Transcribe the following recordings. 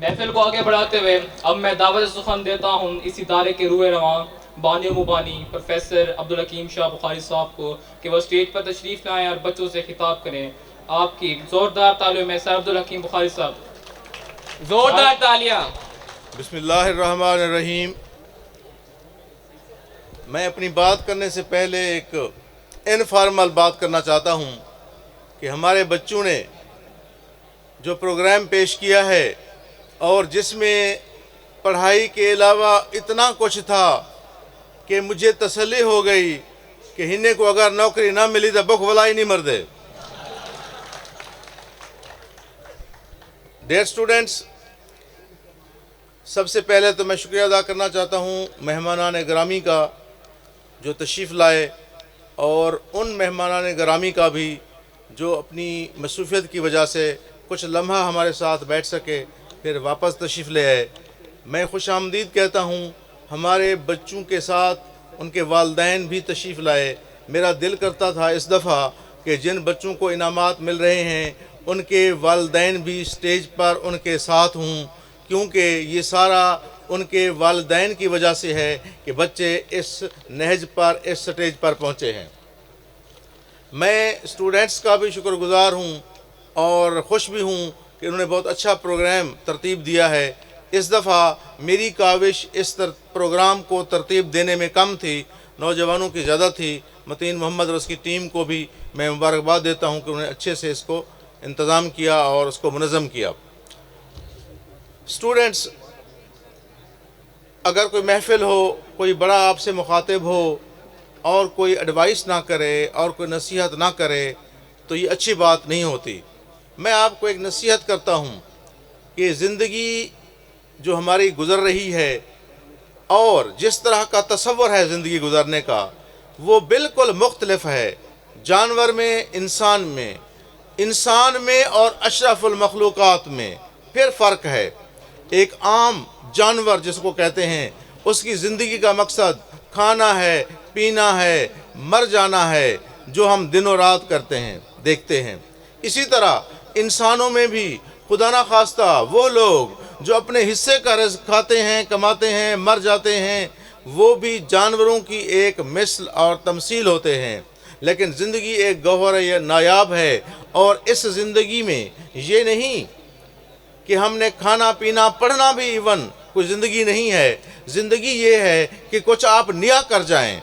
محفل کو آگے بڑھاتے ہوئے اب میں دعوت سخن دیتا ہوں اس ادارے کے روح رواں بانی و مبانی پروفیسر عبدالحکیم شاہ بخاری صاحب کو کہ وہ اسٹیج پر تشریف لائیں اور بچوں سے خطاب کریں. آپ کی زوردار تالیوں میں سر عبدالحکیم بخاری صاحب. زوردار تالیاں. بسم اللہ الرحمن الرحیم. میں اپنی بات کرنے سے پہلے ایک انفارمل بات کرنا چاہتا ہوں کہ ہمارے بچوں نے جو پروگرام پیش کیا ہے اور جس میں پڑھائی کے علاوہ اتنا کچھ تھا کہ مجھے تسلی ہو گئی کہ ہنے کو اگر نوکری نہ ملی تو بخ ولائی نہیں مردے. ڈیئر اسٹوڈنٹس، سب سے پہلے تو میں شکریہ ادا کرنا چاہتا ہوں مہمانان گرامی کا جو تشریف لائے، اور ان مہمانان گرامی کا بھی جو اپنی مصروفیت کی وجہ سے کچھ لمحہ ہمارے ساتھ بیٹھ سکے پھر واپس تشریف لے آئے. میں خوش آمدید کہتا ہوں. ہمارے بچوں کے ساتھ ان کے والدین بھی تشریف لائے. میرا دل کرتا تھا اس دفعہ کہ جن بچوں کو انعامات مل رہے ہیں ان کے والدین بھی اسٹیج پر ان کے ساتھ ہوں، کیونکہ یہ سارا ان کے والدین کی وجہ سے ہے کہ بچے اس نہج پر، اس سٹیج پر پہنچے ہیں. میں اسٹوڈنٹس کا بھی شکر گزار ہوں اور خوش بھی ہوں کہ انہوں نے بہت اچھا پروگرام ترتیب دیا ہے. اس دفعہ میری کاوش اس پروگرام کو ترتیب دینے میں کم تھی، نوجوانوں کی زیادہ تھی. متین محمد اور اس کی ٹیم کو بھی میں مبارکباد دیتا ہوں کہ انہوں نے اچھے سے اس کو انتظام کیا اور اس کو منظم کیا. اسٹوڈنٹس، اگر کوئی محفل ہو، کوئی بڑا آپ سے مخاطب ہو اور کوئی ایڈوائس نہ کرے اور کوئی نصیحت نہ کرے تو یہ اچھی بات نہیں ہوتی. میں آپ کو ایک نصیحت کرتا ہوں کہ زندگی جو ہماری گزر رہی ہے اور جس طرح کا تصور ہے زندگی گزرنے کا وہ بالکل مختلف ہے. جانور میں، انسان میں اور اشرف المخلوقات میں پھر فرق ہے. ایک عام جانور جس کو کہتے ہیں، اس کی زندگی کا مقصد کھانا ہے، پینا ہے، مر جانا ہے، جو ہم دن و رات کرتے ہیں، دیکھتے ہیں. اسی طرح انسانوں میں بھی خدا نہ خواستہ وہ لوگ جو اپنے حصے کا رزق کھاتے ہیں، کماتے ہیں، مر جاتے ہیں، وہ بھی جانوروں کی ایک مثل اور تمثیل ہوتے ہیں. لیکن زندگی ایک گوہر نایاب ہے، اور اس زندگی میں یہ نہیں کہ ہم نے کھانا پینا پڑھنا بھی ایون کوئی زندگی نہیں ہے. زندگی یہ ہے کہ کچھ آپ نیا کر جائیں.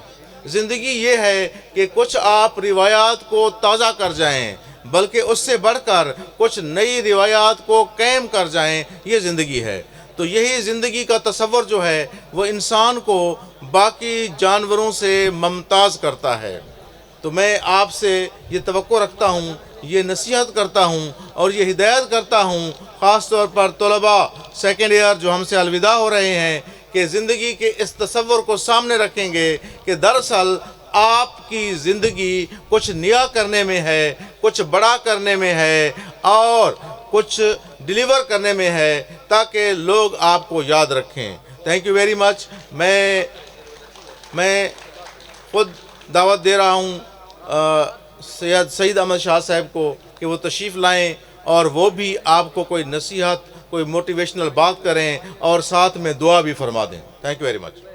زندگی یہ ہے کہ کچھ آپ روایات کو تازہ کر جائیں، بلکہ اس سے بڑھ کر کچھ نئی روایات کو قائم کر جائیں. یہ زندگی ہے. تو یہی زندگی کا تصور جو ہے وہ انسان کو باقی جانوروں سے ممتاز کرتا ہے. تو میں آپ سے یہ توقع رکھتا ہوں، یہ نصیحت کرتا ہوں اور یہ ہدایت کرتا ہوں، خاص طور پر طلباء سیکنڈ ایئر جو ہم سے الوداع ہو رہے ہیں، کہ زندگی کے اس تصور کو سامنے رکھیں گے کہ دراصل آپ کی زندگی کچھ نیا کرنے میں ہے، کچھ بڑا کرنے میں ہے اور کچھ ڈیلیور کرنے میں ہے تاکہ لوگ آپ کو یاد رکھیں. Thank you very much. میں خود دعوت دے رہا ہوں سید احمد شاہ صاحب کو کہ وہ تشریف لائیں اور وہ بھی آپ کو کوئی نصیحت، کوئی موٹیویشنل بات کریں اور ساتھ میں دعا بھی فرما دیں. Thank you very much.